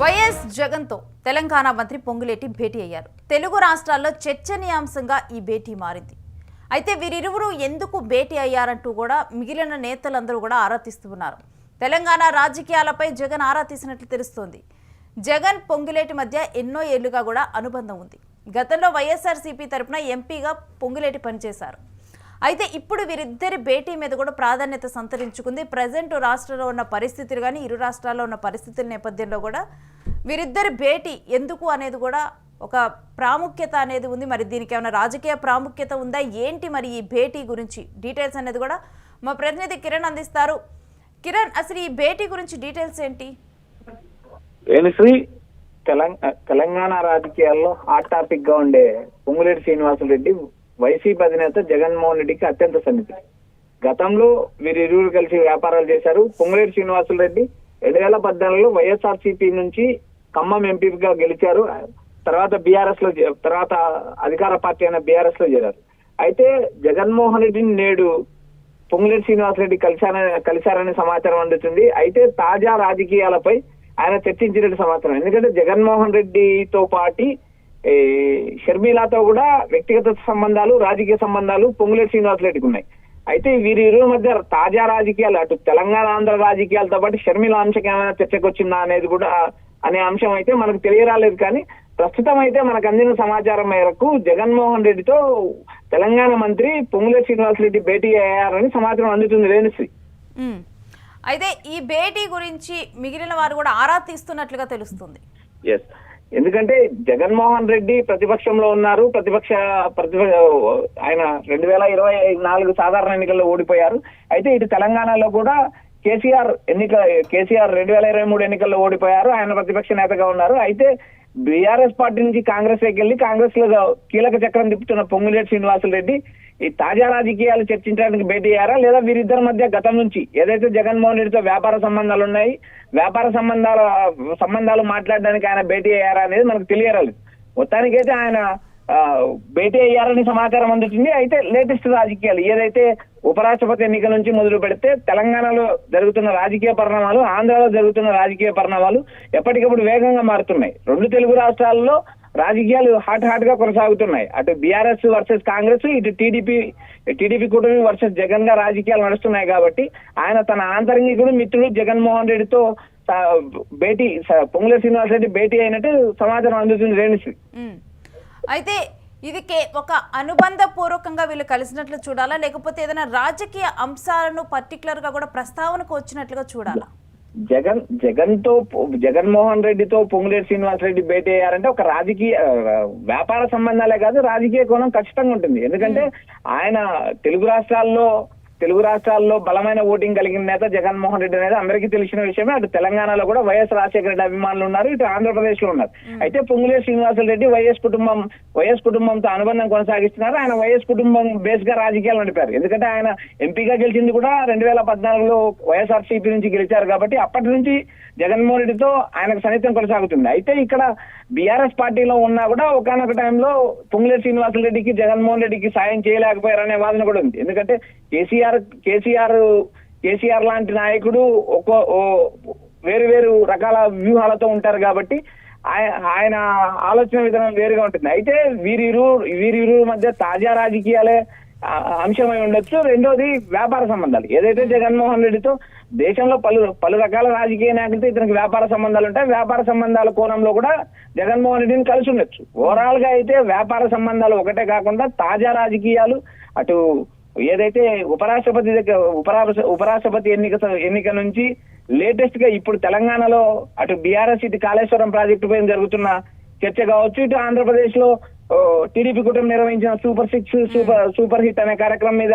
YS జగన్తో తెలంగాణ మంత్రి పొంగులేటి భేటీ అయ్యారు. తెలుగు రాష్ట్రాల్లో చర్చనీయాంశంగా ఈ భేటీ మారింది. అయితే వీరిరువురు ఎందుకు భేటీ అయ్యారంటూ కూడా మిగిలిన నేతలందరూ కూడా ఆరా తీస్తున్నారు. తెలంగాణ రాజకీయాలపై జగన్ ఆరా తీసినట్లు తెలుస్తోంది. జగన్ పొంగులేటి మధ్య ఎన్నో ఏళ్లుగా కూడా అనుబంధం ఉంది. గతంలో వైఎస్ఆర్సీపీ తరఫున ఎంపీగా పొంగులేటి పనిచేశారు. అయితే ఇప్పుడు వీరిద్దరి భేటీ మీద కూడా ప్రాధాన్యత సంతరించుకుంది. ప్రజెంట్ రాష్ట్రంలో ఉన్న పరిస్థితులు కానీ ఇరు రాష్ట్రాల్లో ఉన్న పరిస్థితుల నేపథ్యంలో కూడా వీరిద్దరి భేటీ ఎందుకు అనేది కూడా ఒక ప్రాముఖ్యత అనేది ఉంది. మరి దీనికి ఏమైనా రాజకీయ ప్రాముఖ్యత ఉందా ఏంటి, మరి ఈ భేటీ గురించి డీటెయిల్స్ అనేది కూడా మా ప్రతినిధి కిరణ్ అందిస్తారు. కిరణ్, అసలు ఈ భేటీ గురించి డీటెయిల్స్ ఏంటి? తెలంగాణ రాజకీయాల్లో హాట్ టాపిక్ గా ఉండే పొంగులేటి శ్రీనివాసరెడ్డి వైసీపీ అధినేత జగన్మోహన్ రెడ్డికి అత్యంత సన్నిహితుడు. గతంలో వీరిరువురు కలిసి వ్యాపారాలు చేశారు. పొంగులేటి శ్రీనివాసరెడ్డి 2014లో వైఎస్ఆర్సీపీ నుంచి ఖమ్మం ఎంపీగా గెలిచారు. తర్వాత అధికార పార్టీ అయిన బీఆర్ఎస్ లో చేరారు. అయితే జగన్మోహన్ రెడ్డిని నేడు పొంగులేటి శ్రీనివాసరెడ్డి కలిశారనే సమాచారం అందుతుంది. అయితే తాజా రాజకీయాలపై ఆయన చర్చించినట్టు సమాచారం. ఎందుకంటే జగన్మోహన్ రెడ్డితో పాటు షర్మిలాతో కూడా వ్యక్తిగత సంబంధాలు, రాజకీయ సంబంధాలు పొంగులేటి శ్రీనివాసరెడ్డికి ఉన్నాయి. అయితే వీరిరువురి మధ్య తాజా రాజకీయాలు, అటు తెలంగాణ ఆంధ్ర రాజకీయాలతో పాటు షర్మిల అంశం ఏమైనా చర్చకు వచ్చిందా అనేది కూడా అనే అంశం అయితే మనకు తెలియరాలేదు. కానీ ప్రస్తుతం అయితే మనకు అందిన సమాచారం మేరకు జగన్మోహన్ రెడ్డితో తెలంగాణ మంత్రి పొంగులేటి శ్రీనివాసరెడ్డి భేటీ అయ్యారని సమాచారం అందుతుంది. రేణుశ్రీ, అయితే ఈ భేటీ గురించి మిగిలిన వారు కూడా ఆరా తీస్తున్నట్లుగా తెలుస్తుంది. ఎస్, ఎందుకంటే జగన్మోహన్ రెడ్డి ప్రతిపక్షంలో ఉన్నారు. ఆయన 2024 సాధారణ ఎన్నికల్లో ఓడిపోయారు. అయితే ఇటు తెలంగాణలో కూడా కేసీఆర్ 2023 ఎన్నికల్లో ఓడిపోయారు. ఆయన ప్రతిపక్ష నేతగా ఉన్నారు. అయితే బీఆర్ఎస్ పార్టీ నుంచి కాంగ్రెస్ వెళ్ళి కాంగ్రెస్ లో కీలక చక్రం తిప్పుతున్న పొంగులేటి శ్రీనివాసరెడ్డి ఈ తాజా రాజకీయాలు చర్చించడానికి భేటీ అయ్యారా, లేదా వీరిద్దరి మధ్య గతం నుంచి ఏదైతే జగన్మోహన్ రెడ్డితో వ్యాపార సంబంధాలు ఉన్నాయి, వ్యాపార సంబంధాలు మాట్లాడడానికి ఆయన భేటీ అయ్యారా అనేది మనకు తెలియరాలేదు. మొత్తానికైతే ఆయన భేటీ అయ్యారని సమాచారం అందుతుంది. అయితే లేటెస్ట్ రాజకీయాలు ఏదైతే ఉపరాష్ట్రపతి ఎన్నిక నుంచి మొదలు పెడితే తెలంగాణలో జరుగుతున్న రాజకీయ పరిణామాలు, ఆంధ్రాలో జరుగుతున్న రాజకీయ పరిణామాలు ఎప్పటికప్పుడు వేగంగా మారుతున్నాయి. రెండు తెలుగు రాష్ట్రాల్లో రాజకీయాలు హాట్ గా కొనసాగుతున్నాయి. అటు బీఆర్ఎస్ వర్సెస్ కాంగ్రెస్, ఇటు టీడీపీ కూటమి వర్సెస్ జగన్ గా రాజకీయాలు నడుస్తున్నాయి. కాబట్టి ఆయన తన ఆంతరంగికుడు మిత్రుడు జగన్మోహన్ రెడ్డితో భేటీ, పొంగులేటి శ్రీనివాసరెడ్డి భేటీ అయినట్టు సమాచారం అందుతుంది. రేణుశ్రీ, అయితే ఇది ఒక అనుబంధ పూర్వకంగా వీళ్ళు కలిసినట్లు చూడాలా, లేకపోతే ఏదైనా రాజకీయ అంశాలను పర్టికులర్ గా కూడా ప్రస్తావనకు వచ్చినట్లుగా చూడాలా? జగన్మోహన్ రెడ్డితో పొంగులేటి శ్రీనివాసరెడ్డి భేటీ అయ్యారంటే ఒక రాజకీయ వ్యాపార సంబంధాలే కాదు, రాజకీయ కోణం ఖచ్చితంగా ఉంటుంది. ఎందుకంటే ఆయన తెలుగు రాష్ట్రాల్లో బలమైన ఓటింగ్ కలిగిన నేత జగన్మోహన్ రెడ్డి అనేది అందరికీ తెలిసిన విషయమే. అటు తెలంగాణలో కూడా వైఎస్ రాజశేఖర రెడ్డి అభిమానులు ఉన్నారు, ఇటు ఆంధ్రప్రదేశ్ లో ఉన్నారు. అయితే పొంగులేటి శ్రీనివాసరెడ్డి వైఎస్ కుటుంబంతో అనుబంధం కొనసాగిస్తున్నారు. ఆయన వైఎస్ కుటుంబం బేస్ గా రాజకీయాలు నడిపారు. ఎందుకంటే ఆయన ఎంపీగా గెలిచింది కూడా 2014లో వైఎస్ఆర్సీపీ నుంచి గెలిచారు. కాబట్టి అప్పటి నుంచి జగన్మోహన్ రెడ్డితో ఆయనకు సన్నిహితం కొనసాగుతుంది. అయితే ఇక్కడ బీఆర్ఎస్ పార్టీలో ఉన్నా కూడా ఒకనొక టైంలో పొంగులేటి శ్రీనివాసరెడ్డికి జగన్మోహన్ రెడ్డికి సాయం చేయలేకపోయారనే వాదన కూడా ఉంది. ఎందుకంటే కేసీఆర్ లాంటి నాయకుడు వేరు రకాల వ్యూహాలతో ఉంటారు. కాబట్టి ఆయన ఆలోచన విధానం వేరుగా ఉంటుంది. అయితే వీరిరువురు మధ్య తాజా రాజకీయాలే అంశమై ఉండొచ్చు. రెండోది వ్యాపార సంబంధాలు. ఏదైతే జగన్మోహన్ రెడ్డితో దేశంలో పలు రకాల రాజకీయ నాయకులతో ఇతనికి వ్యాపార సంబంధాలు ఉంటాయి. వ్యాపార సంబంధాల కోణంలో కూడా జగన్మోహన్ రెడ్డిని కలిసి ఉండొచ్చు. ఓవరాల్ గా అయితే వ్యాపార సంబంధాలు ఒకటే కాకుండా తాజా రాజకీయాలు, అటు ఏదైతే ఉపరాష్ట్రపతి ఎన్నిక నుంచి లేటెస్ట్ గా ఇప్పుడు తెలంగాణలో అటు బీఆర్ఎస్, ఇటు కాళేశ్వరం ప్రాజెక్టు పైన జరుగుతున్న చర్చ కావచ్చు, ఇటు ఆంధ్రప్రదేశ్ లో టీడీపీ కుటుంబం నిర్వహించిన సూపర్ హిట్ అనే కార్యక్రమం మీద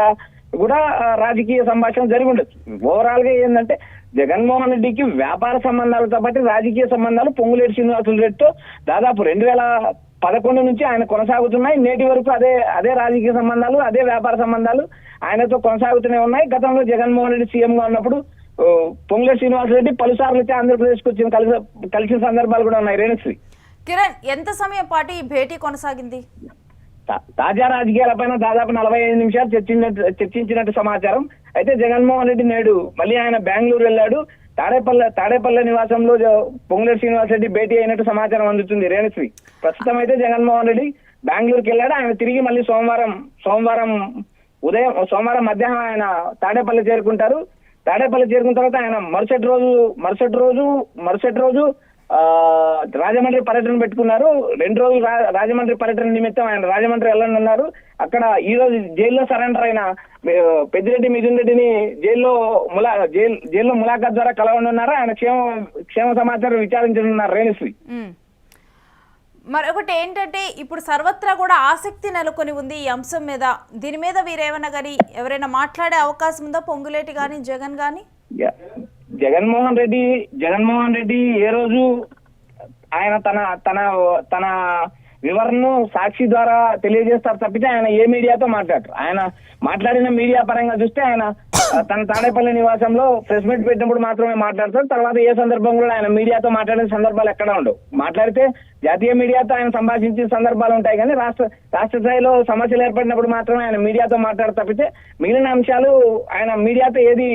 కూడా రాజకీయ సంభాషణ జరిగి ఉండొచ్చు. ఓవరాల్ గా ఏంటంటే జగన్మోహన్ రెడ్డికి వ్యాపార సంబంధాలతో పాటు రాజకీయ సంబంధాలు పొంగులేటి శ్రీనివాసరెడ్డితో దాదాపు 2011 నుంచి ఆయన కొనసాగుతున్నాయి. నేటి వరకు అదే రాజకీయ సంబంధాలు, అదే వ్యాపార సంబంధాలు ఆయనతో కొనసాగుతూనే ఉన్నాయి. గతంలో జగన్మోహన్ రెడ్డి సీఎం గా ఉన్నప్పుడు పొంగులేటి శ్రీనివాసరెడ్డి పలుసార్లు అయితే ఆంధ్రప్రదేశ్ కు కలిసిన సందర్భాలు కూడా ఉన్నాయి. రేణుశ్రీ, కిరణ్, ఎంత సమయం పాటు ఈ భేటీ కొనసాగింది? తాజా రాజకీయాలపైన దాదాపు 45 నిమిషాలు చర్చించినట్టు సమాచారం. అయితే జగన్మోహన్ రెడ్డి నేడు మళ్ళీ ఆయన బెంగళూరు వెళ్ళాడు. తాడేపల్లి నివాసంలో పొంగులేటి శ్రీనివాస్ రెడ్డి భేటీ అయినట్టు సమాచారం అందుతుంది రేణుశ్రీ. ప్రస్తుతం అయితే జగన్మోహన్ రెడ్డి బెంగళూరుకి వెళ్ళాడు. ఆయన తిరిగి మళ్ళీ సోమవారం మధ్యాహ్నం ఆయన తాడేపల్లి చేరుకుంటారు. తాడేపల్లి చేరుకున్న తర్వాత ఆయన మరుసటి రోజు రాజమండ్రి పర్యటన పెట్టుకున్నారు. 2 రోజులు రాజమండ్రి పర్యటన నిమిత్తం ఆయన రాజమండ్రి వెళ్ళనున్నారు. అక్కడ ఈ రోజు జైల్లో సరెండర్ అయిన పెద్దిరెడ్డి మిథున్ రెడ్డిని జైల్లో ములాఖాత్ ద్వారా కలవనున్నారు. ఆయన క్షేమ సమాచారం విచారించనున్నారు రేణుశ్రీ. మరొకటి ఏంటంటే ఇప్పుడు సర్వత్రా కూడా ఆసక్తి నెలకొని ఉంది ఈ అంశం మీద. దీని మీద వీరేమన్నా కానీ ఎవరైనా మాట్లాడే అవకాశం ఉందా, పొంగులేటి కానీ జగన్ కానీ? జగన్మోహన్ రెడ్డి ఏ రోజు ఆయన తన వివరణను సాక్షి ద్వారా తెలియజేస్తారు తప్పితే ఆయన ఏ మీడియాతో మాట్లాడరు. ఆయన మాట్లాడిన మీడియా పరంగా చూస్తే ఆయన తన తాడేపల్లి నివాసంలో ప్రెస్ మీట్ పెట్టినప్పుడు మాత్రమే మాట్లాడతారు. తర్వాత ఏ సందర్భంలో ఆయన మీడియాతో మాట్లాడిన సందర్భాలు ఎక్కడా ఉండవు. మాట్లాడితే జాతీయ మీడియాతో ఆయన సంభాషించిన సందర్భాలు ఉంటాయి, కానీ రాష్ట్ర స్థాయిలో సమస్యలు ఏర్పడినప్పుడు మాత్రమే ఆయన మీడియాతో మాట్లాడతారు తప్పితే మిగిలిన అంశాలు ఆయన మీడియాతో ఏది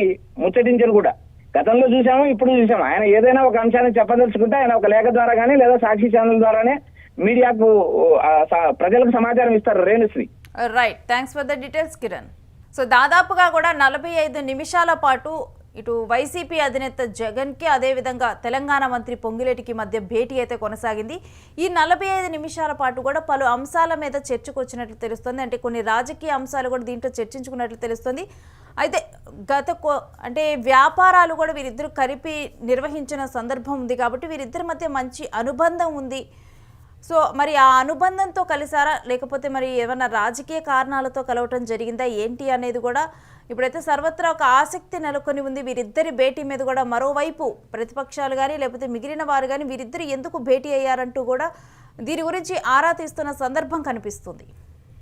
ముచ్చటించరు కూడా. గతంలో చూసాము, ఇప్పుడు చూసాము. ఆయన ఏదైనా ఒక అంశాన్ని చెప్పదలుచుకుంటే ఆయన ఒక లేఖ ద్వారా కానీ లేదా సాక్షి ఛానల్ ద్వారానే మీడియాకు ప్రజలకు సమాచారం ఇస్తారు Renusri. Right, thanks for the details Kiran. So దాదాపుగా కూడా 45 నిమిషాల పాటు ఇటు వైసీపీ అధినేత జగన్కి అదేవిధంగా తెలంగాణ మంత్రి పొంగులేటికి మధ్య భేటీ అయితే కొనసాగింది. ఈ 45 నిమిషాల పాటు కూడా పలు అంశాల మీద చర్చకు వచ్చినట్లు తెలుస్తుంది. అంటే కొన్ని రాజకీయ అంశాలు కూడా దీంట్లో చర్చించుకున్నట్లు తెలుస్తుంది. అయితే అంటే వ్యాపారాలు కూడా వీరిద్దరు కలిపి నిర్వహించిన సందర్భం ఉంది కాబట్టి వీరిద్దరి మధ్య మంచి అనుబంధం ఉంది. సో మరి ఆ అనుబంధంతో కలిసారా లేకపోతే మరి ఏమైనా రాజకీయ కారణాలతో కలవటం జరిగిందా ఏంటి అనేది కూడా ఇప్పుడైతే సర్వత్రా ఒక ఆసక్తి నెలకొని ఉంది. వీరిద్దరి భేటీ మీద కూడా మరోవైపు ప్రతిపక్షాలు కానీ లేకపోతే మిగిలిన వారు కానీ వీరిద్దరు ఎందుకు భేటీ అయ్యారంటూ కూడా దీని గురించి ఆరా తీస్తున్న సందర్భం కనిపిస్తుంది.